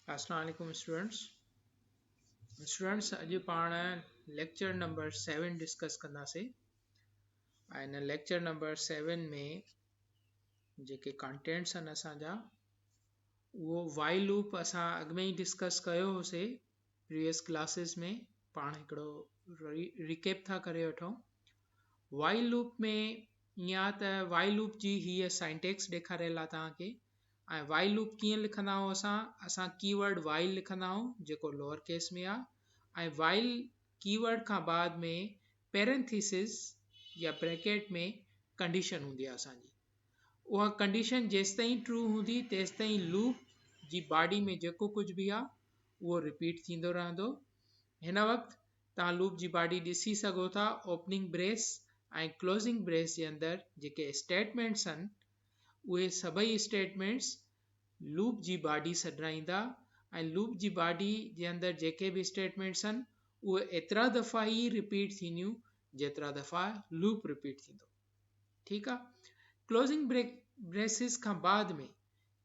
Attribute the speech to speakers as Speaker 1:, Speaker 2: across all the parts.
Speaker 1: अस्सलाम वालेकुम स्टूडेंट्स अॼु पाण लेक्चर नंबर 7 डिस्कस कंदासीं ऐं हिन लेक्चर नंबर 7 में जेके कंटेंट्स आहिनि असांजा उहो वाइल लूप असां अॻु में ई डिस्कस कयो होसीं प्रीवियस क्लासिस में। पाण हिकिड़ो रिकेप था करे वठूं। वाइल लूप में या त वाइल लूप जी हीअ साइंटेक्स ॾेखारियल आहे तव्हांखे। ऐं वाइल लूप कीअं लिखंदा आहियूं असां कीवर्ड वाइल लिखंदा आहियूं जेको लोअर केस में आहे, ऐं वाइल कीवर्ड खां बाद में पेरेंथीसिस या ब्रैकेट में कंडीशन हूंदी आहे असांजी। उहा कंडीशन जेसि ताईं ट्रू हूंदी तेसि ताईं लूप जी बॉडी में जेको कुझु बि आहे उहो रिपीट थींदो रहंदो। हिन वक़्तु तव्हां लूप जी बॉडी ॾिसी सघो था। ओपनिंग ब्रेस ऐं क्लोज़िंग ब्रेस जे अंदरि जेके स्टेटमेंट्स आहिनि उहे सभई स्टेटमेंट्स लूप जी बॉडी सॾाईंदा, ऐं लूप जी बॉडी जे अंदरि जेके बि स्टेटमेंट्स आहिनि उहे एतिरा दफ़ा ई रिपीट थींदियूं जेतिरा दफ़ा लूप रिपीट थींदो। ठीकु आहे। क्लोज़िंग ब्रेसिस खां बाद में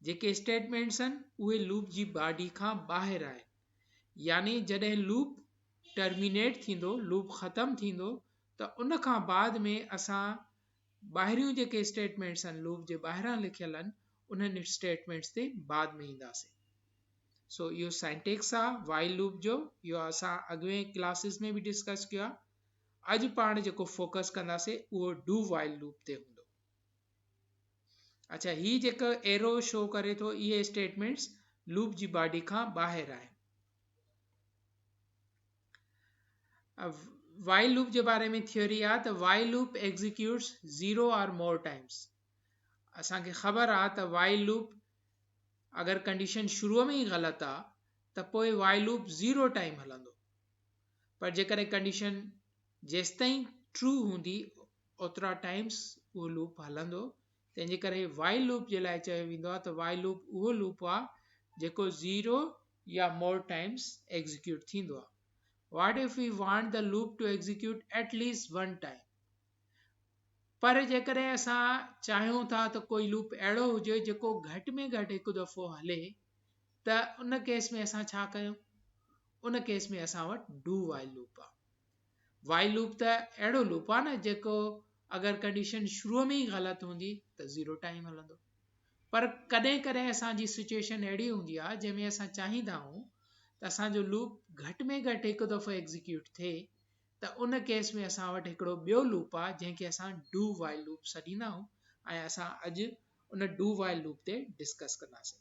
Speaker 1: जेके स्टेटमेंट्स आहिनि उहे लूप जी बॉडी खां ॿाहिरि आहिनि, यानी जॾहिं लूप टर्मिनेट थींदो, लूप ख़तमु थींदो, त उन खां बाद में असां ॿाहिरियूं जेके स्टेटमेंट्स आहिनि लूप जे ॿाहिरां लिखियल आहिनि उन्हनि स्टेटमेंट्स ते बाद में ईंदासीं। सो इहो साइंटेक्स आहे वाइल लूप जो। इहो असां अॻिए क्लासिस में बि डिस्कस कयो आहे। अॼु पाण जेको फोकस कंदासीं उहो डू वाइल लूप ते हूंदो। अच्छा, ही जेको एरो शो करे थो इहे स्टेटमेंट्स लूप जी बॉडी खां ॿाहिरि आहिनि। वाइल लूप जे बारे में थियोरी आहे त वाइल लूप एग्ज़ीक्यूट्स 0 और मोर टाइम्स। असांखे ख़बर आहे त वाइल लूप अगरि कंडीशन शुरूअ में ई ग़लति आहे त पोइ वाइल लूप 0 टाइम हलंदो, पर जेकॾहिं कंडीशन जेसि ताईं ट्रू हूंदी ओतिरा टाइम्स उहो लूप हलंदो। तंहिंजे करे वाइल लूप जे लाइ चयो वेंदो आहे त वाइल लूप उहो लूप आहे जेको 0 या मोर टाइम्स एग्ज़ीक्यूट थींदो आहे। What if we want the loop to execute at least one time? पर जेकॾहिं असां चाहियूं था त कोई लूप अहिड़ो हुजे जेको घटि में घटि हिकु दफ़ो हले, त उन केस में असां छा कयूं? उन केस में असां वटि डू वाइल लूप आहे। वाइल लूप त अहिड़ो लूप आहे न जेको अगरि कंडीशन शुरूअ में ई ग़लति हूंदी त 0 टाइम हलंदो। पर कॾहिं कॾहिं असांजी सिचुएशन अहिड़ी हूंदी आहे जंहिंमें असां चाहींदा आहियूं त असांजो लूप घटि में घटि हिकु दफ़ो एग्ज़ीक्यूट थिए, त उन केस में असां वटि हिकिड़ो ॿियो लूप आहे जंहिंखे असां डू वाइल लूप सॾींदा आहियूं, ऐं असां अॼु उन डू वाइल लूप ते डिस्कस कंदासीं।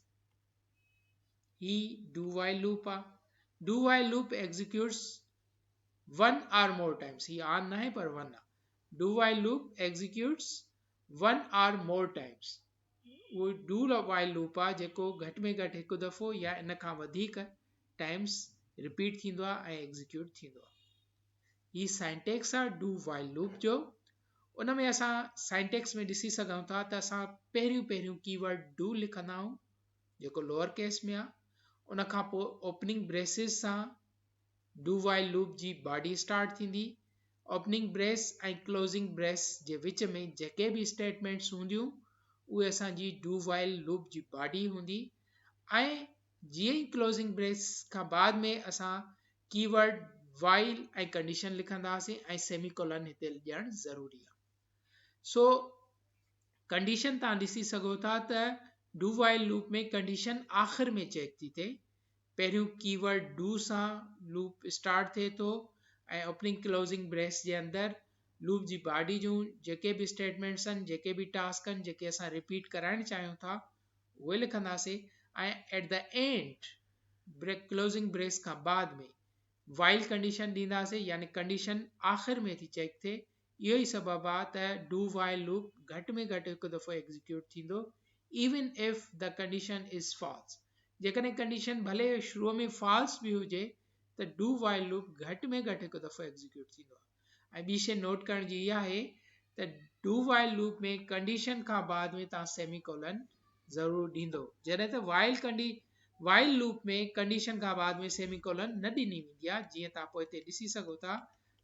Speaker 1: ही डू वाइल लूप आहे। Do while loop executes 1 or more times। ही आन न आहे पर 1 आहे। Do while loop executes 1 or more times। उहो डू वाइल लूप आहे जेको घटि में घटि हिकु दफ़ो या इन खां वधीक टाइम्स रिपीट थींदो आहे ऐं एग्ज़ीक्यूट थींदो आहे। ही साइंटेक्स आहे डू वाइल लूप जो। उन में असां साइंटेक्स में ॾिसी सघूं था त असां पहिरियों कीवर्ड डू लिखंदा आहियूं जेको लोअर केस में आहे। उन खां पोइ ओपनिंग ब्रेसिस सां डू वाइल लूप जी बॉडी स्टार्ट थींदी। ओपनिंग ब्रेस ऐं क्लोज़िंग ब्रेस जे विच में जेके बि स्टेटमेंट्स हूंदियूं उहे असांजी डू वाइल लूप जी बॉडी हूंदी। ऐं जीअं ई क्लोज़िंग ब्रेस खां बाद में असां कीवर्ड वाइल ऐं कंडीशन लिखंदासीं ऐं सेमीकोलन हिते ॾियणु ज़रूरी आहे। सो कंडीशन तव्हां ॾिसी सघो था त डू वाइल लूप में कंडीशन आख़िर में चेक थी थिए। पहिरियों कीवर्ड डू सां लूप स्टार्ट थिए थो ऐं ओपनिंग क्लोज़िंग ब्रेस जे अंदरि लूप जी बॉडी जूं जेके बि स्टेटमेंट्स आहिनि, जेके बि टास्क आहिनि जेके असां रिपीट कराइणु चाहियूं था उहे लिखंदासीं। ऐं at the end closing brace खां बाद में वाइल कंडीशन ॾींदासीं, यानी कंडीशन आख़िर में थी चेक थिए। इहो ई सबबु आहे त डू वाइल लूप घटि में घटि हिकु दफ़ो एग्ज़ीक्यूट थींदो even if the condition is false. जेकॾहिं कंडीशन भले शुरूअ में फॉल्स बि हुजे त डू वाइल लूप घटि में घटि हिकु दफ़ो एग्ज़ीक्यूट थींदो आहे। ऐं ॿी शइ नोट करण जी इहा आहे त डू वाइल लूप में कंडीशन खां बाद में तव्हां सेमीकोलन ज़रूरु ॾींदो, जॾहिं त वाइल लूप में कंडीशन खां बाद में सेमीकोलन न ॾिनी वेंदी आहे। जीअं तव्हां पोइ हिते ॾिसी सघो था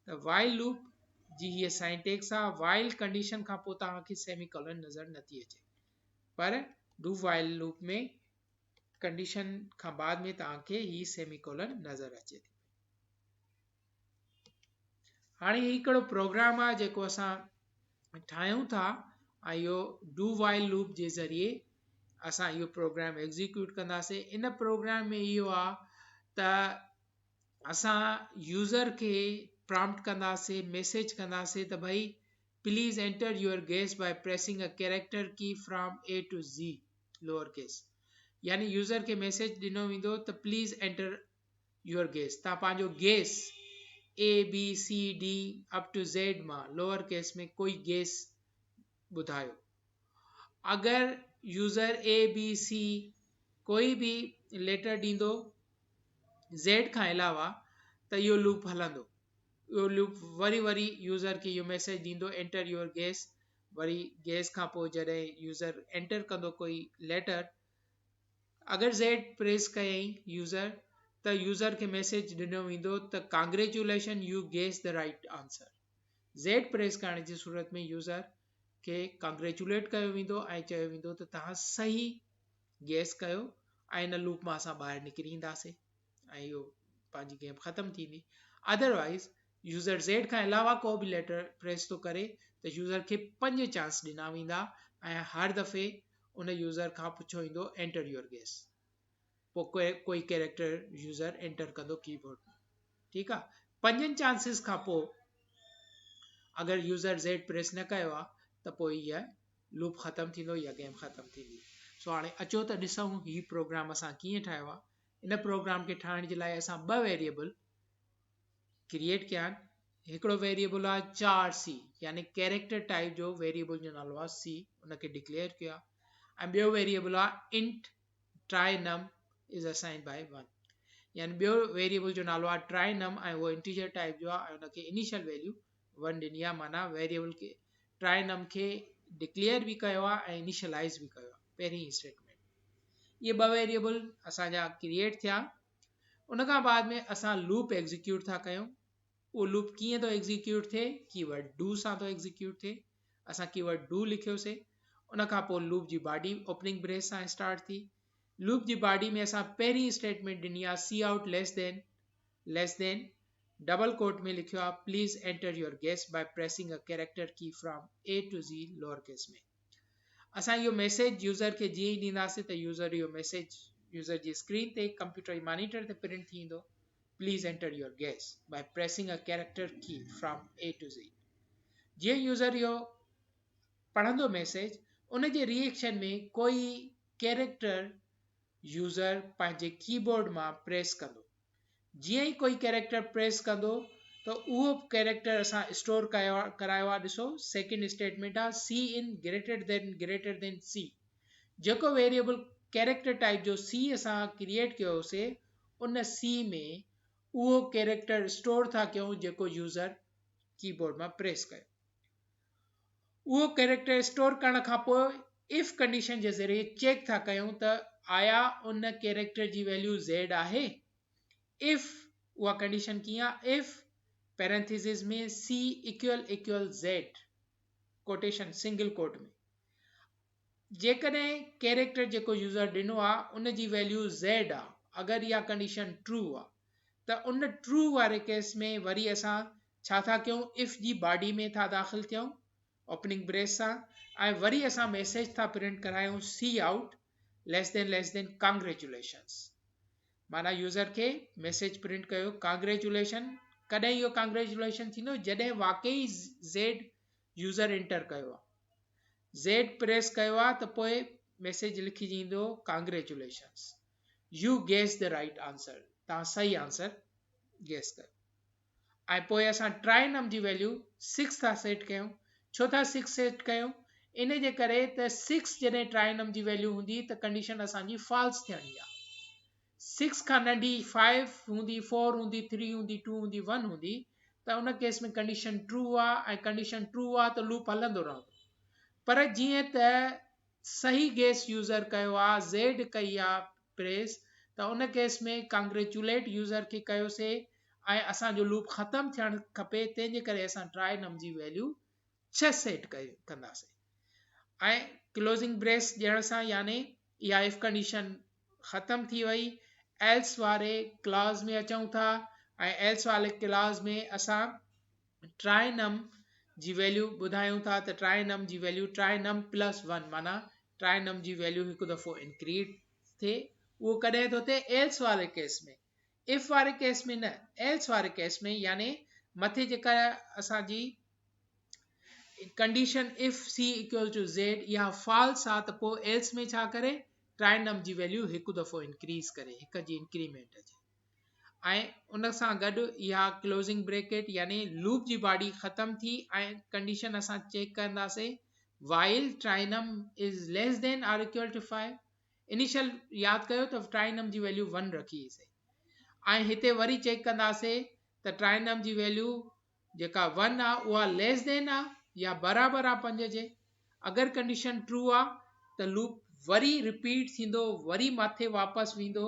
Speaker 1: त वाइल लूप जी हीअ साइंटेक्स आहे। वाइल कंडीशन खां पोइ तव्हांखे सेमीकोलन नज़र नथी अचे, पर डू वाइल लूप में कंडीशन खां बाद में तव्हांखे ही सेमीकोलन नज़र अचे थी। हाणे हिकिड़ो प्रोग्राम आहे जेको असां ठाहियूं था ऐं इहो डू वाइल लूप जे ज़रिए असां इहो प्रोग्राम एग्ज़ीक्यूट कंदासीं। इन प्रोग्राम में इहो आहे त असां यूज़र खे प्रॉम्प्ट कंदासीं, मैसेज कंदासीं त भाई please enter your guess by pressing a character key from A to Z lower case. यानी यूज़र खे मैसेज ॾिनो वेंदो त प्लीज़ एंटर योर गेस, तव्हां पंहिंजो guess ABCD up to Z मां लोअर केस में कोई गेस ॿुधायो। अगरि यूज़र ABC कोई बि लेटर ॾींदो Z खां अलावा त इहो लूप हलंदो। इहो लूप वरी यूज़र खे इहो मैसेज ॾींदो एंटर योर गेस। वरी गेस खां पोइ जॾहिं यूज़र एंटर कंदो कोई लेटर, अगरि Z प्रेस कयईं यूज़र त यूज़र खे मैसेज ॾिनो वेंदो त congratulation you guess the right answer. Z press करण जी सूरत में यूज़र खे कांग्रेचुलेट कयो वेंदो ऐं चयो वेंदो त तव्हां सही गेस कयो ऐं इन लूप मां असां ॿाहिरि निकिरी ईंदासीं ऐं इहो पंहिंजी गेम ख़तमु थींदी। अदरवाइज़ यूज़र Z खां अलावा को बि लेटर प्रेस थो करे त यूज़र खे 5 चांस ॾिना वेंदा ऐं हर दफ़े उन यूज़र खां पुछो ईंदो एंटर योर गेस। पोइ कोई कैरेक्टर यूज़र एंटर कंदो कीबोर्ड में। ठीकु आहे, 5 चांसिस खां पोइ अगरि यूज़र Z प्रेस न कयो आहे त पोइ इहा लूप ख़तमु थींदो या गेम ख़तमु थींदी। सो हाणे अचो त ॾिसूं ही प्रोग्राम असां कीअं ठाहियो आहे। इन प्रोग्राम खे ठाहिण जे लाइ असां 2 वेरिएबल क्रिएट कया आहिनि। हिकिड़ो वेरिएबल आहे 4C, यानी कैरेक्टर टाइप जो वेरिएबल जो नालो आहे C, उनखे डिक्लेयर कयो आहे। ऐं ॿियो वेरिएबल आहे इंट ट्राई नम इज़ असाइन बाय 1, यानी ॿियो वेरिएबल जो नालो आहे ट्राई नम ऐं उहो इंटीजर टाइप जो आहे ऐं उनखे इनिशियल वैल्यू 1 ॾिनी आहे। माना वेरिएबल खे ट्राई नम खे डिक्लेयर बि कयो आहे ऐं इनिशियलाइज़ बि कयो आहे पहिरीं स्टेटमेंट। इहे 2 वेरिएबल असांजा क्रिएट थिया। उन खां बाद में असां लूप एग्ज़ीक्यूट था कयूं। उहो लूप कीअं थो एग्ज़ीक्यूट थिए, कीवर्ड डू सां थो एग्ज़ीक्यूट थिए। असां कीवर्ड डू लिखियोसीं। उन खां पोइ लूप जी बॉडी ओपनिंग ब्रेस सां स्टार्ट थी। लूप जी बॉडी में असां पहिरीं स्टेटमेंट ॾिनी आहे C out lace than double quote में लिखियो आहे please enter your guess by pressing a character key from A to Z lower case में। असां इहो मैसेज यूज़र खे जीअं ई ॾींदासीं त यूज़र इहो मैसेज यूज़र जी स्क्रीन ते कंप्यूटर मॉनिटर ते प्रिंट थींदो please enter your guess by pressing a character key from A to Z। जीअं यूज़र इहो पढ़ंदो मैसेज, उन जे रिएक्शन में कोई कैरेक्टर यूज़र पंहिंजे कीबोर्ड मां प्रेस कंदो। जीअं ई कोई कैरेक्टर प्रेस कंदो त उहो कैरेक्टर असां स्टोर करायो आहे। ॾिसो सेकेंड स्टेटमेंट आहे C in greater than C. जेको वेरिएबल कैरेक्टर टाइप जो सी असां क्रिएट कयोसीं उन सी में उहो कैरेक्टर स्टोर था कयूं जेको यूज़र कीबोर्ड मां प्रेस कयो। उहो कैरेक्टर स्टोर करण खां पोइ इफ कंडीशन जे ज़रिए चेक था कयूं त आया उन कैरेक्टर जी वैल्यू Z आहे। इफ उहा कंडीशन कीअं आहे, इफ पैरेंथेसिस में C equal Z quotation single quote में, जेकॾहिं कैरेक्टर जेको यूज़र ॾिनो आहे उन जी वैल्यू Z आहे, अगरि इहा कंडीशन ट्रू आहे त उन ट्रू वारे केस में वरी असां छा था कयूं, इफ जी बॉडी में था दाख़िल थियूं ओपनिंग ब्रेस सां ऐं वरी असां मैसेज था प्रिंट करायूं सी आउट लेस देन कांग्रेचुलेशंस। माना यूज़र खे मैसेज प्रिंट कयो कांग्रेचुलेशन। कॾहिं इहो कांग्रेचुलेशन थींदो, जॾहिं वाकई Z यूज़र एंटर कयो आहे। Z प्रेस कयो आहे त पोइ मैसेज लिखिजी ईंदो congratulations you guess the right answer, तव्हां सही आंसर गेस कयो। ऐं पोइ असां ट्राई नम जी वैल्यू 6 था सेट कयूं। छो था 6 सेट कयूं, इन जे करे त 6 जॾहिं ट्राई नम जी वैल्यू हूंदी त कंडीशन असांजी फॉल्स थियणी आहे। 6 खां नंढी 5 हूंदी, 4 हूंदी, 3 हूंदी, 2 हूंदी, 1 हूंदी त उन केस में कंडीशन ट्रू आहे ऐं कंडीशन ट्रू आहे त लूप हलंदो रहंदो। पर जीअं त सही गेस यूज़र कयो आहे, Z कई आहे प्रेस, त उन केस में कांग्रेचुलेट यूज़र खे कयोसीं ऐं असांजो लूप ख़तमु थियणु खपे। तंहिंजे करे असां ट्राई नम जी वैल्यू 6 सेट कंदासीं ऐं क्लोज़िंग ब्रेस ॾियण सां, यानी इहा इफ कंडीशन ख़तम थी वई एल्स वारे क्लास में अचूं था ऐं एल्स वारे क्लास में असां ट्राई नम जी वैल्यू ॿुधायूं था त ट्राई नम जी value try num plus one माना ट्राई नम जी वैल्यू हिकु दफ़ो इंक्रीज थिए उहो कॾहिं थो थिए एल्स वारे केस में इफ वारे केस में न एल्स वारे केस में यानी मथे जेका असांजी condition if C equal to Z इहा फॉल्स आहे त पोइ एल्स में छा करे ट्राई नम जी वैल्यू हिकु दफ़ो इंक्रीज करे हिक जी इंक्रीमेंट अचे ऐं उन सां गॾु इहा क्लोज़िंग ब्रेकेट यानी लूप जी बॉडी ख़तम थी ऐं कंडीशन असां चेक कंदासीं while try num is less than or equal to 5 initial यादि कयो त ट्राइनम जी वैल्यू 1 रखीसीं ऐं हिते वरी चेक कंदासीं त ट्राइनम जी वैल्यू जेका 1 आहे उहा लेस देन आहे या बराबरि आहे 5 जे अगरि कंडीशन ट्रू आहे त लूप वरी रिपीट थींदो वरी मथे वापसि वेंदो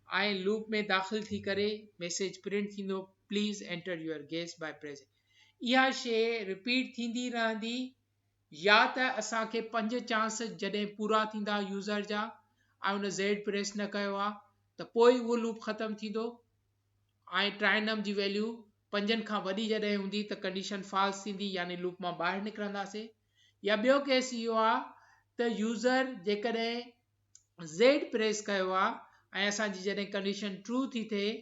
Speaker 1: ऐं लूप में दाख़िल थी करे मैसेज प्रिंट थींदो please enter your guess by pressing इहा शइ रिपीट थींदी रहंदी या त असांखे 5 चांस जॾहिं पूरा थींदा यूज़र जा ऐं उन ज़ेड प्रेस न कयो आहे त पोइ उहो लूप ख़तम थींदो ऐं ट्राइनम जी वैल्यू 5 खां वॾी जॾहिं हूंदी त कंडीशन फॉल्स थींदी यानी लूप मां ॿाहिरि निकिरंदासीं या ॿियो केस इहो आहे त यूज़र जेकॾहिं ज़ेड प्रेस कयो आहे ऐं असांजी जॾहिं कंडीशन ट्रू थी थिए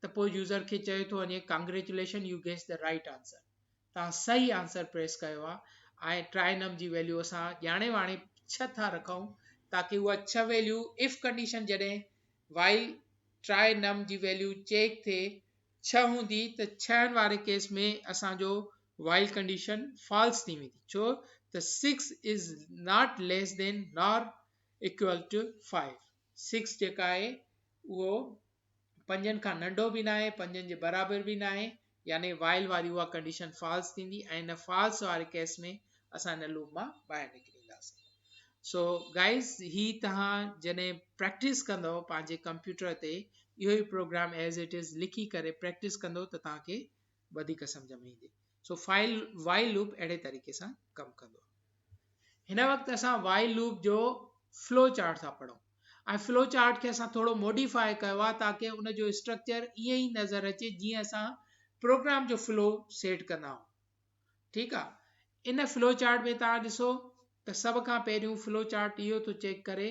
Speaker 1: त पोइ यूज़र खे चयो थो वञे congratulation you guess the right answer तव्हां सही आंसर प्रेस कयो आहे ऐं ट्राइनम जी वैल्यू असां ॼाणे वाणे 6 था रखूं ताकी उहा 6 वैल्यू इफ कंडीशन जॾहिं वाइल ट्राई नम जी वैल्यू चेक थिए 6 हूंदी त 6 वारे केस में असांजो वाइल कंडीशन फॉल्स थी वेंदी छो त 6 is not less than nor equal to 5 6 जेका आहे उहो 5 खां नंढो बि न आहे 5 जे बराबरि बि न आहे यानी वाइल वारी उहा कंडीशन फॉल्स थींदी ऐं इन फॉल्स वारे केस में असां इन लूप मां ॿाहिरि निकिरींदासीं सो गाइस ही तव्हां जॾहिं प्रैक्टिस कंदव पंहिंजे कंप्यूटर ते इहो ई प्रोग्राम एज़ इट इज़ लिखी करे प्रैक्टिस कंदो त तव्हांखे वधीक सम्झ में ईंदी सो वाइल लूप अहिड़े तरीक़े सां कमु कंदो हिन वक़्तु असां वाइल लूप जो फ्लो चार्ट था पढ़ूं ऐं फ्लो चार्ट खे असां थोरो मॉडिफाई कयो आहे ताकी उन जो स्ट्रक्चर ईअं ई नज़र अचे जीअं असां प्रोग्राम जो फ्लो सेट कंदा आहियूं ठीकु आहे इन फ्लो चार्ट में तव्हां ॾिसो त सभ खां पहिरियों फ्लो चार्ट इहो थो चेक करे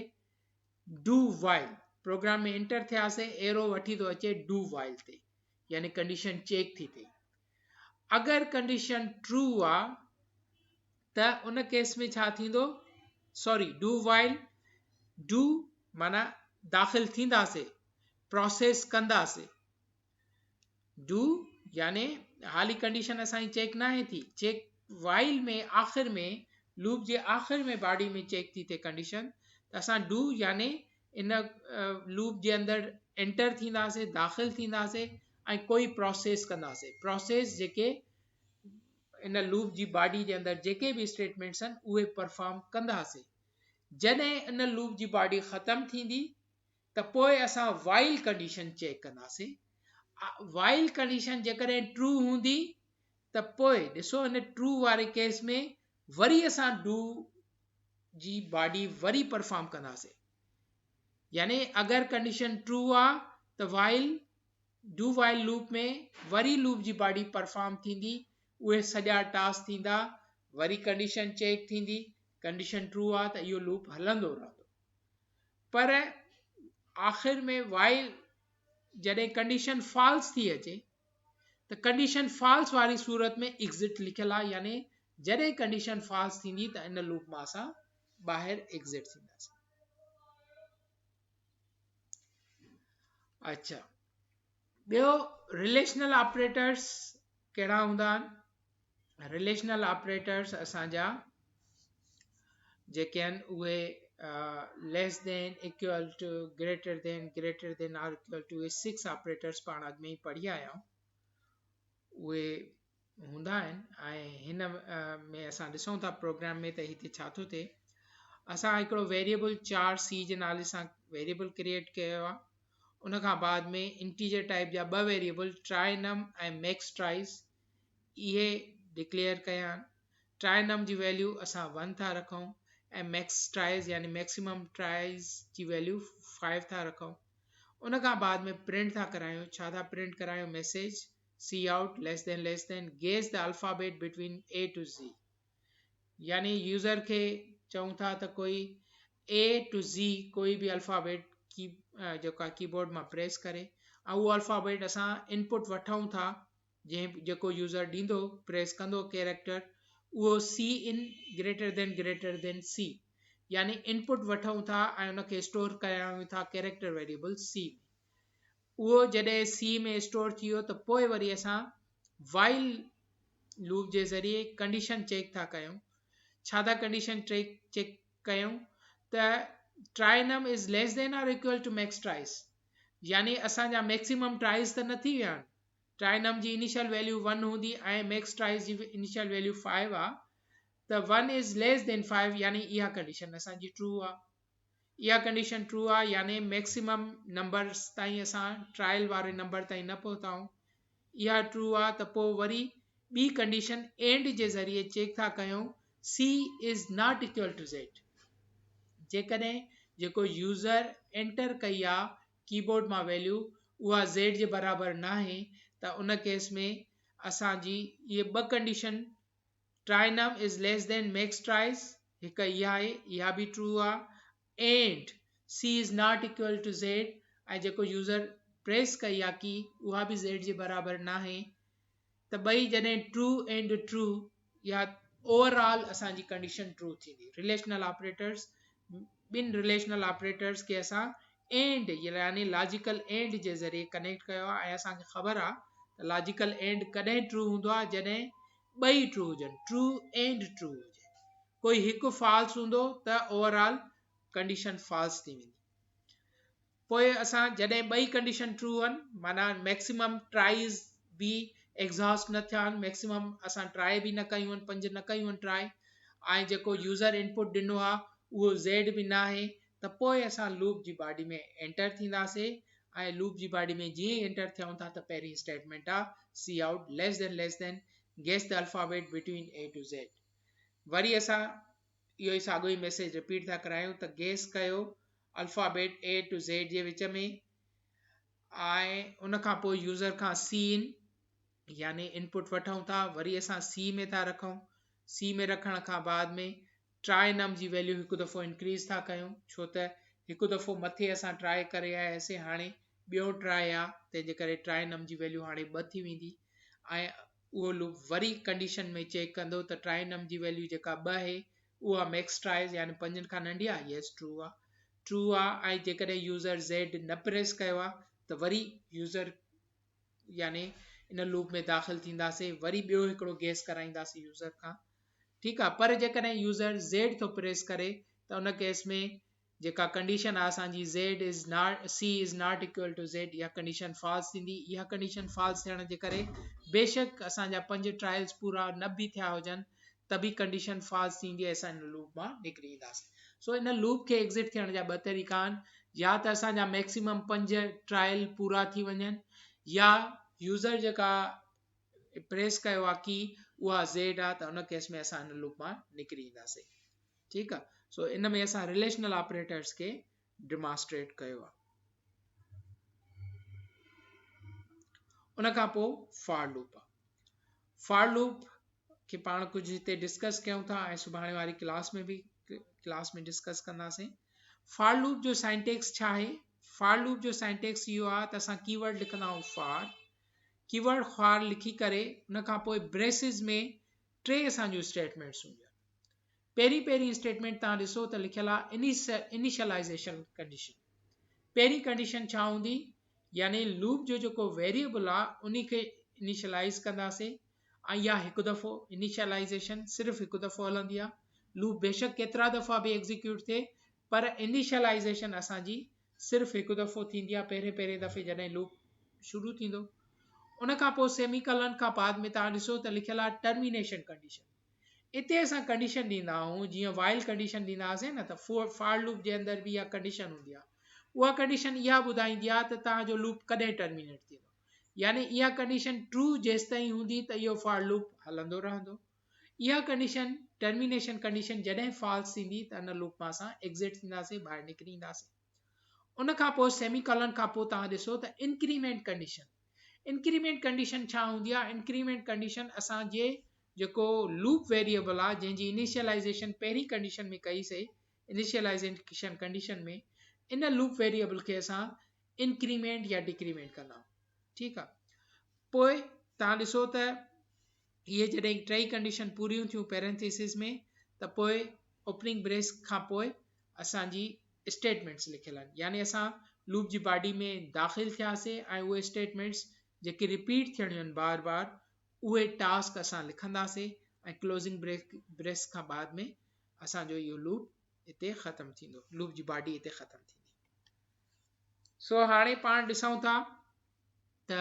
Speaker 1: डू वाइल प्रोग्राम में एंटर थियासीं एरो वठी थो अचे डू वाइल ते यानी कंडीशन चेक थी थिए अगरि कंडीशन ट्रू आहे त उन केस में छा थींदो सॉरी डू वाइल डू माना दाख़िल थींदासीं प्रोसेस कंदासीं डू यानी हाली कंडीशन असांजी चेक न आहे थी चेक वाइल में आख़िर में लूप जे आख़िर में बॉडी में चेक थी थिए कंडीशन त असां डू यानी इन लूप जे अंदरि एंटर थींदासीं दाख़िल थींदासीं ऐं कोई प्रोसेस कंदासीं प्रोसेस जेके इन लूप जी बॉडी जे अंदरि जेके बि स्टेटमेंट्स आहिनि उहे परफॉर्म कंदासीं जॾहिं इन लूप जी बॉडी ख़तम थींदी त पोइ असां वाइल कंडीशन चेक कंदासीं वाइल कंडीशन जेकॾहिं ट्रू हूंदी त पोइ ॾिसो इन ट्रू वारे केस में वरी असां डू जी बॉडी वरी परफॉर्म कंदासीं यानी अगरि कंडीशन ट्रू आहे त वाइल डू वाइल लूप में वरी लूप जी बॉडी परफॉर्म थींदी उहे सॼा टास्क थींदा वरी कंडीशन चेक थींदी कंडीशन ट्रू आहे त इहो लूप हलंदो रहंदो पर आख़िर में वाइल जॾहिं कंडीशन फॉल्स थी अचे त कंडीशन फॉल्स वारी सूरत में एग्ज़िट लिखियलु आहे यानी जॾहिं कंडीशन फॉल्स थींदी त इन लूप मां असां ॿाहिरि एग्ज़िट थींदासीं अच्छा ॿियो रिलेशनल ऑपरेटर्स कहिड़ा हूंदा आहिनि रिलेशनल ऑपरेटर्स असांजा जेके आहिनि उहे less than equal to greater than or equal to 6 operators पाण अॻु में ई पढ़ी आया आहियूं उहे हूंदा आहिनि ऐं हिन में असां ॾिसूं था प्रोग्राम में त हिते छा थो थिए असां हिकिड़ो वेरिएबल चार सी जे नाले सां वेरिएबल क्रिएट कयो आहे उन खां बाद में इंटीजर टाइप जा 2 वेरिएबल ट्राइनम ऐं मैक्स ट्राइस इहे डिक्लेयर कया आहिनि ट्राइनम जी वैल्यू असां 1 था रखूं ऐं मैक्स ट्राइज़ यानी मैक्सिमम ट्राइज़ जी वैल्यू 5 था रखूं। उन खां बाद में प्रिंट था करायूं। छा था प्रिंट करायूं? Message C out lace than guess the alphabet between A to Z। यानी यूज़र खे चऊं था त कोई A to Z कोई बि अल्फ़ाबेट की जेका कीबोर्ड मां प्रेस करे ऐं उहो अल्फ़ाबेट असां इनपुट वठूं था जेको यूज़र ॾींदो प्रेस कंदो कैरेक्टर उहो C in greater than C यानी इनपुट वठूं था ऐं उनखे स्टोर कयूं था कैरेक्टर वेरिएबल C। उहो जॾहिं C में स्टोर थी वियो त पोइ वरी असां वाइल लूप जे ज़रिए कंडीशन चेक था कयूं। छा था कंडीशन चेक कयूं त try num is less than or equal to max tries यानी असांजा मैक्सिमम ट्राइस त न थी विया आहिनि। ट्राइनम जी इनिशियल वैल्यू 1 हूंदी ऐं मैक्स ट्राइस जी इनिशियल वैल्यू 5 आहे त 1 इज़ लेस देन 5 यानी इहा कंडीशन असांजी ट्रू आहे। इहा कंडीशन ट्रू आहे यानी मैक्सिमम नंबर्स ताईं असां ट्रायल वारे नंबर ताईं न पहुताऊं। इहा ट्रू आहे त पोइ वरी ॿी कंडीशन एंड जे ज़रिए चेक था कयूं C is not equal to Z। जेकॾहिं जेको यूज़र एंटर कई आहे कीबोर्ड मां वैल्यू उहा Z जे बराबरि न आहे त उन केस में असांजी इहे ॿ condition try num is less than max tries हिकु इहा आहे, इहा बि ट्रू आहे and C is not equal to Z ऐं जेको यूज़र प्रेस कई आहे की उहा बि Z जे बराबरि न आहे त ॿई जॾहिं ट्रू एंड ट्रू या ओवरऑल असांजी कंडीशन ट्रू थींदी। रिलेशनल ऑपरेटर्स ॿिनि रिलेशनल ऑपरेटर्स खे असां एंड यानी लॉजिकल एंड जे ज़रिए कनेक्ट कयो आहे ऐं असांखे ख़बर आहे त लॉजिकल एंड कॾहिं ट्रू हूंदो आहे जॾहिं ॿई ट्रू हुजनि, ट्रू एंड ट्रू हुजे। कोई हिकु फॉल्स हूंदो त ओवरऑल कंडीशन फॉल्स थी वेंदी। पोइ असां जॾहिं ॿई कंडीशन ट्रू आहिनि माना मैक्सिमम ट्राइज़ बि एग्ज़ॉस्ट न थिया आहिनि, मैक्सिमम असां ट्राई बि न कयूं आहिनि, 5 न कयूं आहिनि ट्राई ऐं जेको यूज़र इनपुट ॾिनो आहे उहो Z बि न आहे त पोइ असां लूप जी बॉडी में एंटर थींदासीं ऐं लूप जी बॉडी में जीअं ई एंटर थियूं था त पहिरीं स्टेटमेंट आहे C out lace than guess the alphabet between A to Z। वरी असां इहो ई साॻियो ई मैसेज रिपीट था करायूं त गेस कयो अल्फ़ाबेट A to Z जे विच में ऐं उन खां पोइ यूज़र खां C इन यानी इनपुट वठूं था वरी असां C में था रखूं। C में रखण खां बाद में ट्राई नम जी वैल्यू हिकु दफ़ो इंक्रीज़ था कयूं छो त हिकु दफ़ो मथे असां ट्राई करे आयासीं, हाणे ॿियो ट्राई आहे तंहिंजे करे ट्राई नम जी वैल्यू हाणे 2 थी वेंदी ऐं उहो लूप वरी कंडीशन में चेक कंदो त ट्राई नम जी वैल्यू जेका 2 आहे उहा मैक्स ट्राइज़ यानी 5 खां नंढी आहे, यस ट्रू आहे ऐं जेकॾहिं यूज़र Z न प्रेस कयो आहे त वरी यूज़र यानी इन लूप में दाख़िल थींदासीं, वरी ॿियो हिकिड़ो गेस कराईंदासीं यूज़र खां, ठीकु आहे। पर जेकॾहिं यूज़र Z थो प्रेस करे त उन केस में जेका कंडीशन आहे असांजी C is not equal to Z इहा कंडीशन फॉल्स थींदी। इहा कंडीशन फॉल्स थियण जे करे बेशक असांजा 5 ट्रायल्स पूरा न बि थिया हुजनि त बि कंडीशन फॉल्स थींदी ऐं असां इन लूप मां निकिरी ईंदासीं। सो इन लूप खे एग्ज़िट थियण जा 2 तरीक़ा आहिनि, या त असांजा मैक्सिमम 5 ट्रायल पूरा थी वञनि या यूज़र जेका प्रेस कयो आहे की उहा Z आहे त उन केस में असां इन लूप मां निकिरी ईंदासीं, ठीकु आहे। सो इन में असां रिलेशनल ऑपरेटर्स खे डिमॉन्स्ट्रेट कयो आहे। उन खां पोइ फॉर लूप आहे। फॉर लूप खे पाण कुझु हिते डिस्कस कयूं था ऐं सुभाणे वारी क्लास में डिस्कस कंदासीं। फॉर लूप जो साइंटेक्स छा आहे? फॉर लूप जो साइंटेक्स इहो आहे त असां कीवर्ड लिखंदा आहियूं फॉर, कीवर्ड फॉर लिखी करे उन खां पोइ ब्रेसिस में 3 असांजूं स्टेटमेंट्स हूंदियूं आहिनि। पहिरीं स्टेटमेंट तव्हां ॾिसो त लिखियल आहे इनिशियलाइज़ेशन कंडीशन। पहिरीं कंडीशन छा हूंदी यानी लूप जो जेको वेरिएबल आहे उन खे इनिशियलाइज़ कंदासीं ऐं इहा हिकु दफ़ो इनिशियलाइज़ेशन सिर्फ़ु हिकु दफ़ो हलंदी आहे। लूप बेशक केतिरा दफ़ा बि एग्ज़ीक्यूट थिए पर इनिशियलाइज़ेशन असांजी सिर्फ़ु हिकु दफ़ो थींदी आहे, पहिरें दफ़े जॾहिं लूप शुरू थींदो। उन खां पोइ सेमीकलन खां बाद में तव्हां ॾिसो त लिखियल आहे टर्मिनेशन कंडीशन। इते असां कंडीशन ॾींदा आहियूं जीअं वाइल कंडीशन ॾींदा हुआसीं न, त फॉर लूप जे अंदरि बि इहा कंडीशन हूंदी आहे। उहा कंडीशन इहा ॿुधाईंदी आहे त तव्हांजो लूप कॾहिं टर्मिनेट थींदो, यानी इहा कंडीशन ट्रू जेसि ताईं हूंदी त इहो फॉर लूप हलंदो रहंदो। इहा कंडीशन टर्मिनेशन कंडीशन जॾहिं फॉल्स थींदी त इन लूप मां असां एग्ज़िट थींदासीं, ॿाहिरि निकिरी ईंदासीं। उन खां पोइ सेमीकॉलन खां पोइ तव्हां ॾिसो त इंक्रीमेंट कंडीशन छा हूंदी आहे? इंक्रीमेंट कंडीशन असांजे जेको लूप वेरिएबल आहे जंहिंजी इनिशियलाइज़ेशन पहिरीं कंडीशन में कईसीं, इनिशियलाइज़ेशन कंडीशन में इन लूप वेरिएबल खे असां इंक्रीमेंट या डिक्रीमेंट कंदा आहियूं। ठीकु आहे। पोइ तव्हां ॾिसो त इहे जॾहिं टई कंडीशन पूरियूं थियूं पैरेंथेसिस में, त पोइ ओपनिंग ब्रेस खां पोइ असांजी स्टेटमेंट्स लिखियल आहिनि, यानी असां लूप जी बॉडी में दाख़िल थियासीं ऐं उहे स्टेटमेंट्स जेके रिपीट थियणियूं आहिनि बार बार, उहे टास्क असां लिखंदासीं ऐं क्लोज़िंग ब्रेस खां बाद में असांजो इहो लूप हिते ख़तमु थींदो, लूप जी बॉडी हिते ख़तमु थींदी। सो हाणे पाण ॾिसूं था त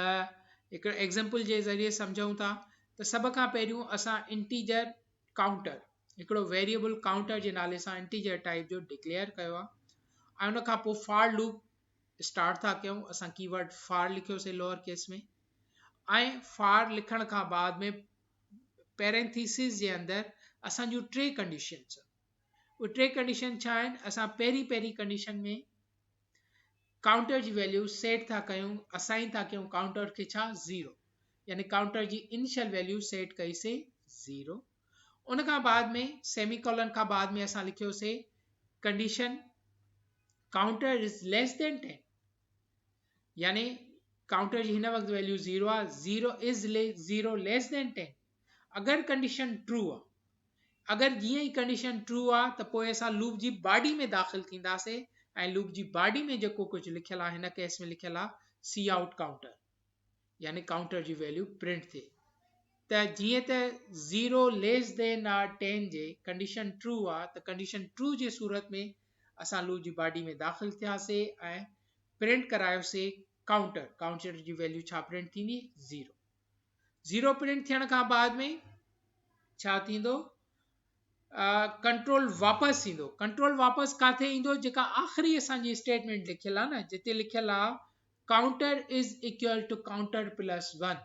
Speaker 1: हिकिड़े एग्ज़ाम्पल जे ज़रिए सम्झूं था त सभ खां पहिरियों असां इंटीजर काउंटर, हिकिड़ो वेरिएबल काउंटर जे नाले सां इंटीजर टाइप जो डिक्लेयर कयो आहे ऐं उन खां पोइ फॉर लूप स्टार्ट था कयूं। असां कीवर्ड फॉर लिखियोसीं लोअर केस में, ऐं फॉर लिखण खां बाद में पैरेंथीसिस जे अंदरि असांजूं टे कंडीशन्स, उहे टे कंडीशन छा आहिनि? असां पहिरीं कंडीशन में काउंटर जी वैल्यू सेट था कयूं, असाइन था कयूं काउंटर खे छा? 0, यानी काउंटर जी इनिशियल वैल्यू सेट कईसीं 0। उन खां बाद में सेमीकॉलन खां बाद में असां लिखियोसीं condition counter is less than 10, यानी काउंटर जी हिन वक़्तु वैल्यू 0 आहे, 0 इज 0 लेस देन 10। अगरि कंडीशन ट्रू आहे, अगरि जीअं ई कंडीशन ट्रू आहे त पोइ असां लूप जी बॉडी में दाख़िल थींदासीं ऐं लूप जी बॉडी में जेको कुझु लिखियलु आहे, हिन केस में लिखियलु आहे सी आउट काउंटर, यानी काउंटर जी वैल्यू प्रिंट थिए। त जीअं त 0 लेस देन आहे 10 जे कंडीशन ट्रू आहे, त कंडीशन ट्रू जे सूरत में असां लूप जी बॉडी में दाख़िल थियासीं ऐं प्रिंट करायोसीं काउंटर जी वैल्यू छा प्रिंट थींदी? 0 प्रिंट थियण खां बाद में छा थींदो? कंट्रोल वापसि ईंदो। कंट्रोल वापसि किथे ईंदो? जेका आख़िरी असांजी स्टेटमेंट लिखियलु आहे न, जिते लिखियलु आहे counter is equal to counter plus 1,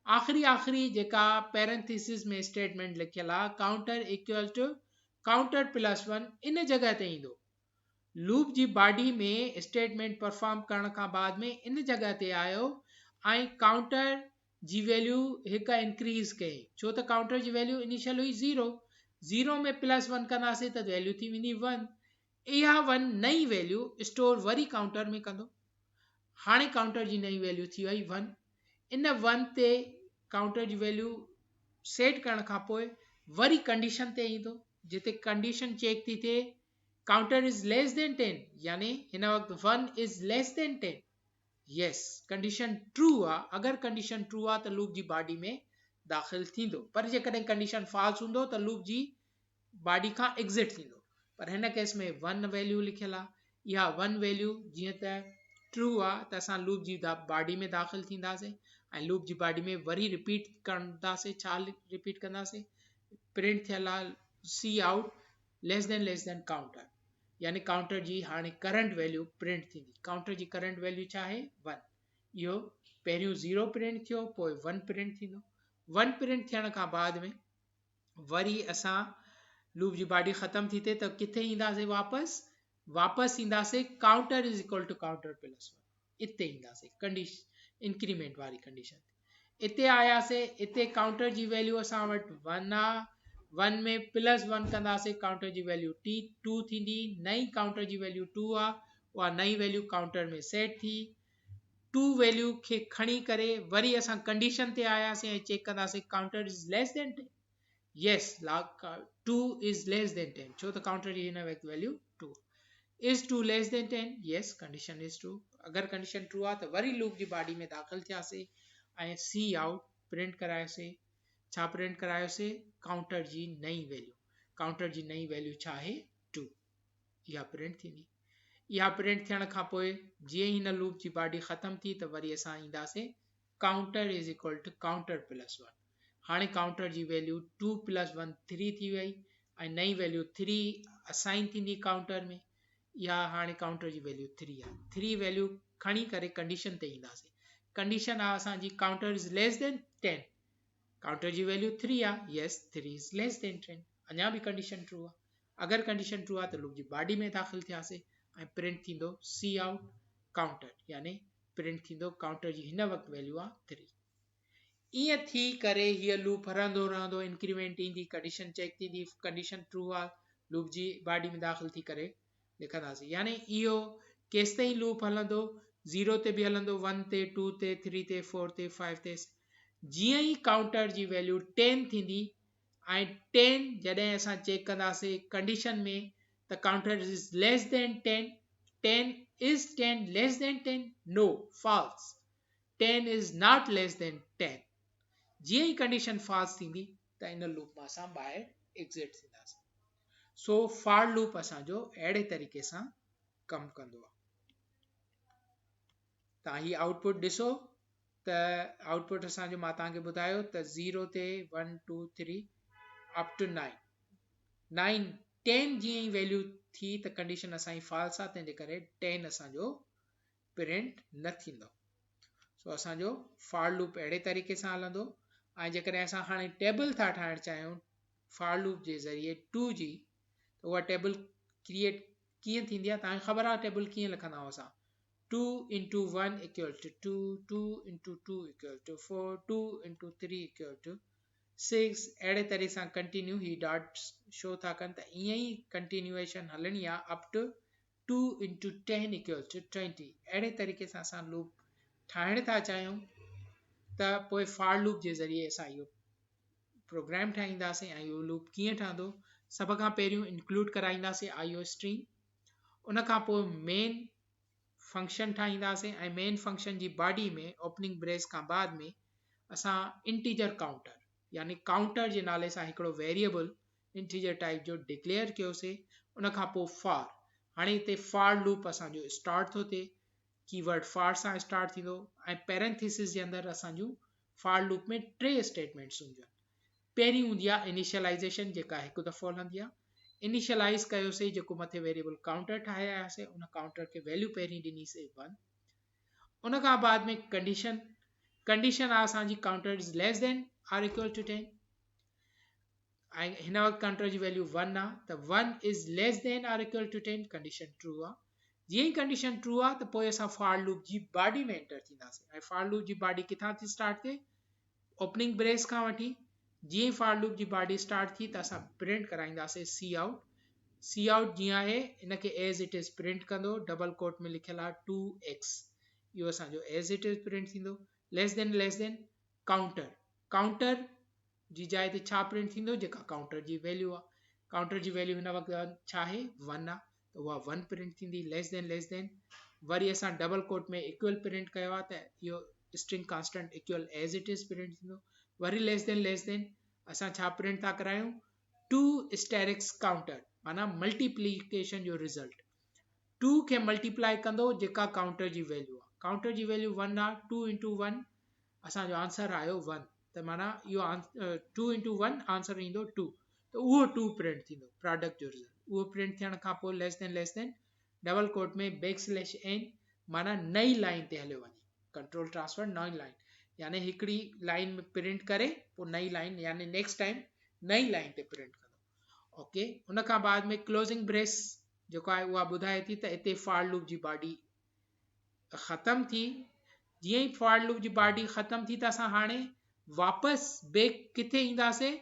Speaker 1: आख़िरी जेका पैरेंथेसिस में स्टेटमेंट लिखियलु आहे counter equal to counter plus 1, इन जॻह ते ईंदो। लूप जी बॉडी में स्टेटमेंट परफॉर्म करण खां बाद में इन जॻह ते आयो ऐं काउंटर जी वैल्यू हिकु इंक्रीज कई, छो त काउंटर जी वैल्यू इनिशियल हुई 0 में प्लस 1 कंदासीं त वैल्यू थी वेंदी 1। इहा 1 नई वैल्यू स्टोर वरी काउंटर में कंदो। हाणे काउंटर जी नई वैल्यू थी वई 1। इन 1 ते काउंटर जी वैल्यू सेट करण खां पोइ वरी कंडीशन ते ईंदो, जिते कंडीशन चेक थी थिए काउंटर इज़ लेस देन 10, यानी हिन वक़्तु 1 is less than 10। Yes, condition true आहे। अगरि कंडीशन ट्रू आहे त लूप जी बॉडी में दाख़िल थींदो, पर जेकॾहिं कंडीशन फॉल्स हूंदो त लूप जी बॉडी खां एग्ज़िट थींदो। पर हिन केस में 1 वैल्यू लिखियलु आहे, इहा 1 वैल्यू जीअं त ट्रू आहे त असां लूप जी बॉडी में दाख़िल थींदासीं ऐं लूप जी बॉडी में वरी रिपीट कंदासीं। छा रिपीट कंदासीं? प्रिंट थियल आहे C out lace than counter, यानी काउंटर जी हाणे करंट वैल्यू प्रिंट थींदी। काउंटर जी करंट वैल्यू छा आहे? 1। इहो पहिरियों 0 प्रिंट थियो, पोइ 1 प्रिंट थींदो। 1 प्रिंट थियण खां बाद में वरी असां लूप जी बॉडी ख़तमु थी थिए त किथे ईंदासीं? वापसि ईंदासीं counter is equal to counter plus 1, इते ईंदासीं कंडीशन इंक्रीमेंट वारी कंडीशन। इते आयासीं, इते काउंटर जी वैल्यू असां वटि 1 आहे, 1 में प्लस 1 कंदासीं काउंटर जी वैल्यू 2 थींदी। नई काउंटर जी वैल्यू 2 आहे, उहा नई वैल्यू काउंटर में सेट थी। 2 वैल्यू खे खणी करे वरी असां कंडीशन ते आयासीं ऐं चेक कंदासीं counter is less than 10। Yes, 2 is less than 10, छो त काउंटर जी हिन वक़्तु value 2। Is 2 less than 10? Yes, condition is true. अगरि कंडीशन ट्रू आहे त वरी लूप जी बॉडी में दाख़िल थियासीं ऐं सी आउट प्रिंट करायोसीं। छा प्रिंट करायोसीं? काउंटर जी नई वैल्यू। काउंटर जी नई वैल्यू छा आहे? 2। इहा प्रिंट थींदी। इहा प्रिंट थियण खां पोइ जीअं ई हिन लूप जी बॉडी ख़तमु थी त वरी असां ईंदासीं counter is equal to counter plus 1। हाणे काउंटर जी वैल्यू 2 प्लस 1 3 थी वई ऐं नई वैल्यू 3 असाइन थींदी काउंटर में। इहा हाणे काउंटर जी वैल्यू 3 आहे। 3 वैल्यू खणी करे कंडीशन ते ईंदासीं। कंडीशन आहे असांजी counter is less than 10। Counter जी वैल्यू 3 आहे, यस 3 इज़ लेस देन 10, अञा बि कंडीशन ट्रू आहे। अगरि कंडीशन ट्रू आहे त लूप जी बॉडी में दाख़िल थियासीं ऐं प्रिंट थींदो सी आउट काउंटर, यानी प्रिंट थींदो काउंटर जी हिन वक़्तु वैल्यू आहे 3। ईअं थी करे हीअ लूप हलंदो रहंदो, इंक्रीमेंट ईंदी, कंडीशन चेक थींदी, कंडीशन ट्रू आहे, लूप जी बॉडी में दाख़िल थी करे लिखंदासीं। यानी इहो केसि ताईं लूप हलंदो, 0 ते बि हलंदो, 1 ते, 2 ते, 3 ते, 4 ते, 5 ते। जीअं ई काउंटर जी वैल्यू 10 थींदी ऐं 10 जॾहिं असां चेक कंदासीं कंडीशन में त counter is less than 10, 10 is 10 less than 10, no, false, 10 is not less than 10। जीअं ई कंडीशन false थींदी त इन लूप मां असां ॿाहिरि एग्ज़िट थींदासीं। सो फॉर लूप असांजो अहिड़े तरीक़े सां कमु कंदो आहे। तव्हां ही आउटपुट ॾिसो त आउटपुट असांजो मां तव्हांखे ॿुधायो त 0 ते 1 2 3 अप टू 9, 10 जीअं ई वैल्यू थी त कंडीशन असांजी फॉल्स आहे, तंहिंजे करे 10 असांजो प्रिंट न थींदो। सो असांजो फॉर लूप अहिड़े तरीक़े सां हलंदो। ऐं जेकॾहिं असां हाणे टेबल था ठाहिणु चाहियूं फॉर लूप जे ज़रिए 2 जी, त उहा टेबल क्रिएट कीअं थींदी आहे, तव्हांखे ख़बर आहे टेबल कीअं लिखंदा आहियूं असां, 2 into 1 equal to 2, 2 into 2 equal to 4, 2 into 3 equal to 6, अहिड़े तरह सां कंटिन्यू ही डॉट शो था कनि त ईअं ई कंटिन्यूएशन हलणी आहे up two 2 into 10 equal to 20। अहिड़े तरीक़े सां असां लूप ठाहिणु था चाहियूं त पोइ फॉर लूप जे ज़रिए असां इहो प्रोग्राम ठाहींदासीं। ऐं इहो लूप कीअं ठहंदो, सभ खां पहिरियों इंक्लूड कराईंदासीं आईओ स्ट्रीम, उन खां पोइ मेन फंक्शन ठाहींदासीं ऐं मेन फंक्शन जी बॉडी में ओपनिंग ब्रेस खां बाद में असां इंटीजर काउंटर, यानी काउंटर जे नाले सां हिकिड़ो वेरिएबल इंटीजर टाइप जो डिक्लेयर कयोसीं। उन खां पोइ फॉर, हाणे हिते फॉर लूप असांजो स्टार्ट थो थिए, कीवर्ड फॉर सां स्टार्ट थींदो ऐं पैरेंथेसिस जे अंदरि असांजूं फॉर लूप में 3 स्टेटमेंट्स हूंदियूं आहिनि। पहिरीं हूंदी आहे इनिशियलाइज़ेशन, जेका हिकु दफ़ो हलंदी आहे। इनिशियलाइज़ कयोसीं, जेको मथे वेरिएबल काउंटर ठाहियासीं, उन काउंटर खे वैल्यू पहिरीं ॾिनीसीं 1। उन खां बाद में कंडीशन आहे असांजी counter is less than or equal to 10, ऐं हिन वक़्तु काउंटर जी वैल्यू 1 आहे, त 1 is less than or equal to 10, condition true आहे। जीअं ई कंडीशन ट्रू आहे त पोइ असां फॉर लूप जी बॉडी में एंटर थींदासीं। ऐं फॉर लूप जी बॉडी किथां थी स्टार्ट थिए, ओपनिंग ब्रेस खां वठी। जीअं ई फॉर लूप जी बॉडी स्टार्ट थी त असां प्रिंट कराईंदासीं सी आउट। सी आउट जीअं आहे इनखे एज़ इट इज़ प्रिंट कंदो, डबल कोट में लिखियल आहे 2x, इहो असांजो एज़ इट इज़ प्रिंट थींदो। लेस देन काउंटर, काउंटर जी जाइ ते छा प्रिंट थींदो, जेका काउंटर जी वैल्यू आहे। काउंटर जी वैल्यू हिन वक़्तु छा आहे 1 आहे, त उहा 1 प्रिंट थींदी। लेस देन वरी असां डबल कोट में इक्वल प्रिंट कयो आहे, त इहो string constant equal as it is print थींदो। वरी लेस देन असां छा प्रिंट था करायूं, 2 स्टेरिक्स काउंटर, माना मल्टीप्लिकेशन जो रिज़ल्ट 2 खे मल्टीप्लाई कंदो जेका काउंटर जी वैल्यू आहे। काउंटर जी वैल्यू 1 आहे, 2 into 1 असांजो आंसर आयो 1, त माना इहो 2 into 1 आंसर ईंदो 2, त उहो 2 प्रिंट थींदो, प्रोडक्ट जो रिज़ल्ट। उहो प्रिंट थियण खां पोइ लेस देन डबल कोट में \n, माना नई लाइन ते हलियो वञे, कंट्रोल ट्रांसफर नई लाइन, यानी हिकिड़ी लाइन में प्रिंट करे पोइ नई लाइन, यानी नेक्स्ट टाइम नई लाइन ते प्रिंट कंदो। ओके, उन खां बाद में क्लोजिंग ब्रेस जेको आहे उहा ॿुधाए थी त हिते फॉर लूप जी बॉडी ख़तमु थी। जीअं ई फॉर लूप जी बॉडी ख़तमु थी त असां हाणे वापसि बैक किथे ईंदासीं,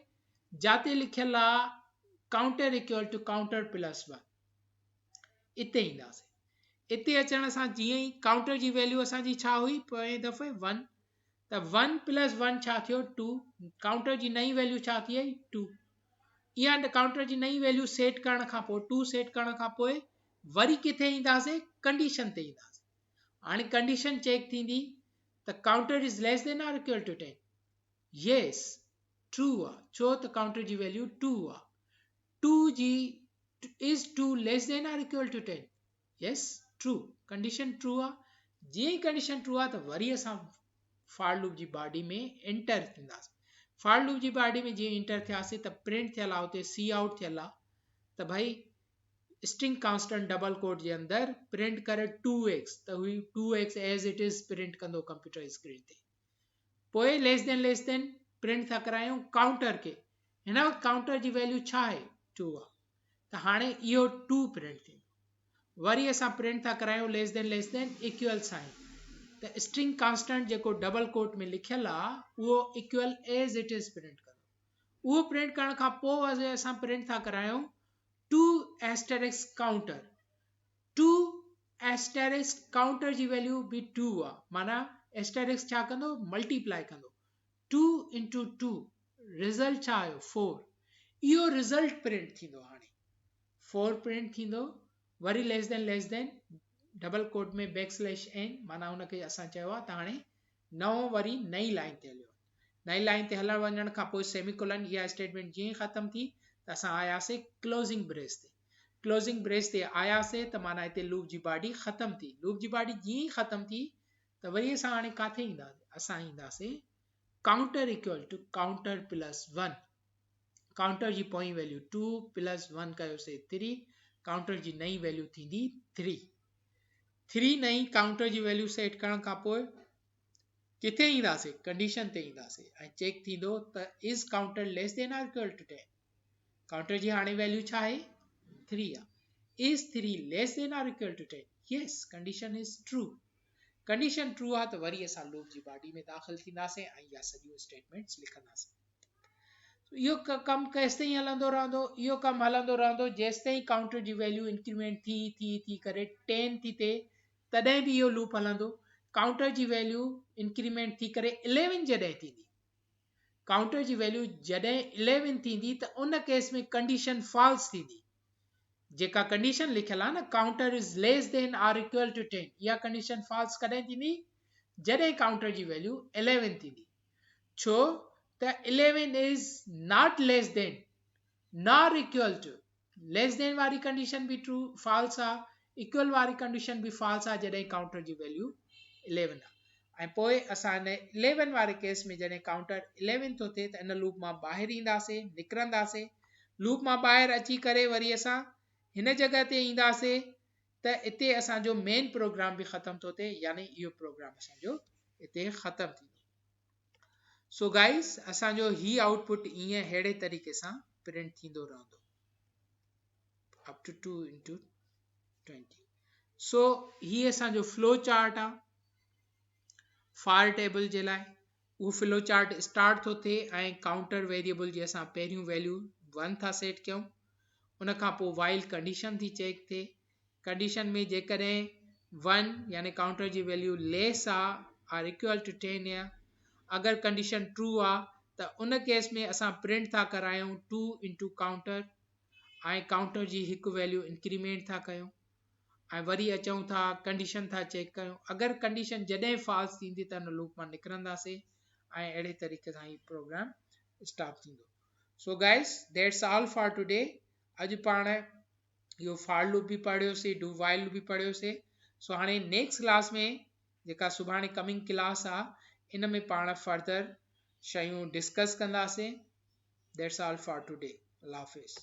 Speaker 1: जाते लिखियल आहे counter equal to counter plus 1, इते ईंदासीं। इते अचण सां जीअं ई काउंटर जी वैल्यू असांजी छा हुई पोएं दफ़े 1, त 1 + 1 छा थियो 2, काउंटर जी नई वैल्यू छा थी वई 2। इहा काउंटर जी नई वैल्यू सेट करण खां पोइ 2 सेट करण खां पोइ वरी किथे ईंदासीं, कंडीशन ते ईंदासीं। हाणे कंडीशन चेक थींदी त counter is less than or equal to 10, yes true आहे, छो त काउंटर जी वैल्यू 2 आहे। 2 जी is 2 less than or equal to 10, yes true, condition true आहे। जीअं ई कंडीशन ट्रू आहे त वरी असां फॉर लूप जी बॉडी में एंटर थींदासीं। फॉर लूप जी बॉडी में जीअं एंटर थियासीं त प्रिंट थियल आहे उते सी आउट थियल आहे, त भाई स्ट्रिंग कांस्टेंट डबल कोट जे अंदरि प्रिंट करे 2x, त हुई 2x as it is print कंदो कंप्यूटर स्क्रीन ते। पोइ लेस देन प्रिंट था करायूं काउंटर खे, हिन वक़्तु काउंटर जी वैल्यू छा आहे 2 आहे, त हाणे इहो 2 प्रिंट थींदो। वरी असां प्रिंट था करायूं लेस देन इक्वल साइन, त स्ट्रिंग कांस्टेंट जेको डबल कोट में लिखियल आहे उहो equal as it is print कंदो। उहो प्रिंट करण खां पोइ असां प्रिंट था करायूं 2 एस्टेरिक्स काउंटर। 2 एस्टेरिक्स काउंटर जी वैल्यू बि 2 आहे, माना एस्टेरिक्स छा कंदो मल्टीप्लाई कंदो, 2 into 2 रिज़ल्ट छा आयो 4, इहो रिज़ल्ट प्रिंट थींदो। हाणे 4 प्रिंट थींदो। वरी लेस देन डबल कोट में बैकस्लैश n, माना हुनखे असां चयो आहे त हाणे नओं वरी नई लाइन ते हलियो, नई लाइन ते हलण वञण खां पोइ सेमीकोलन इहा स्टेटमेंट जीअं ख़तम थी त असां आयासीं क्लोज़िंग ब्रेस ते। क्लोज़िंग ब्रेस ते आयासीं त माना हिते लूप जी बॉडी ख़तम थी। लूप जी बॉडी जीअं ई ख़तम थी त वरी असां हाणे किथे ईंदासीं, असां ईंदासीं counter equal to counter plus 1। Counter जी पोइ वैल्यू 2 प्लस 1 कयोसीं 3, काउंटर जी नई वैल्यू थींदी 3 नई काउंटर जी वैल्यू सेट करण खां पोइ किथे ईंदासीं कंडीशन ते ईंदासीं ऐं चेक थींदो त is counter less than or equal to 10। Counter जी हाणे वैल्यू छा आहे 3 आहे। Is 3 less than or equal to 10, yes condition is true. Condition true आहे त वरी असां लूप जी बॉडी में दाख़िल थींदासीं ऐं इहा सॼियूं स्टेटमेंट्स लिखंदासीं। इहो कमु केसि ताईं हलंदो रहंदो, इहो कमु हलंदो रहंदो जेसि ताईं काउंटर जी वैल्यू इंक्रीमेंट थी करे 10 थी थिए, तॾहिं बि इहो लूप हलंदो। काउंटर जी वैल्यू इंक्रीमेंट थी करे 11 जॾहिं थींदी, काउंटर जी वैल्यू जॾहिं 11 थींदी त उन केस में कंडीशन फॉल्स थींदी। जेका कंडीशन लिखियल आहे न counter is less than or equal to 10, इहा कंडीशन फॉल्स कॾहिं थींदी जॾहिं काउंटर जी वैल्यू 11 थींदी। छो त 11 is not less than nor equal to, less than वारी कंडीशन बि ट्रू फॉल्स आहे, इक्वल वारी कंडीशन बि फॉल्स आहे जॾहिं काउंटर जी वैल्यू 11 आहे। ऐं पोइ असां हिन 11 वारे केस में जॾहिं काउंटर 11 थो थिए त इन लूप मां ॿाहिरि ईंदासीं, निकिरंदासीं। लूप मां ॿाहिरि अची करे वरी असां हिन जॻह ते ईंदासीं त हिते असांजो मेन प्रोग्राम बि ख़तम थो थिए, यानी इहो प्रोग्राम असांजो हिते ख़तम थींदो। सो गाइस असांजो ही आउटपुट ईअं अहिड़े तरीक़े सां प्रिंट थींदो रहंदो up to 2 into 20। सो ही असांजो फ्लो चार्ट आहे फार टेबल जे लाइ। उहो फ्लो चार्ट स्टार्ट थो थिए ऐं काउंटर वेरिएबल जी असां पहिरियों वैल्यू 1 था सेट कयूं, उन खां पोइ वाइल कंडीशन थी चेक थिए। कंडीशन में जेकॾहिं 1 यानी काउंटर जी वैल्यू लेस आहे आर इक्वल टू 10 आहे, अगर कंडीशन ट्रू आहे त उन केस में असां प्रिंट था करायूं 2 इंटू काउंटर ऐं काउंटर जी हिकु वैल्यू इंक्रीमेंट था कयूं ऐं वरी अचूं था कंडीशन था चेक कयूं। अगर कंडीशन जॾहिं फॉल्स थींदी त उन लूप मां निकिरंदासीं ऐं अहिड़े तरीक़े सां ही प्रोग्राम स्टॉप थींदो। So guys that's all for today. अॼु पाण इहो फॉर लूप बि पढ़ियोसीं, डू वाइल बि पढ़ियोसीं। सो हाणे नेक्स्ट क्लास में जेका सुभाणे कमिंग क्लास आहे इन में पाण फर्दर शयूं डिस्कस कंदासीं। That's all for today. अल्लाह हाफ़िज़।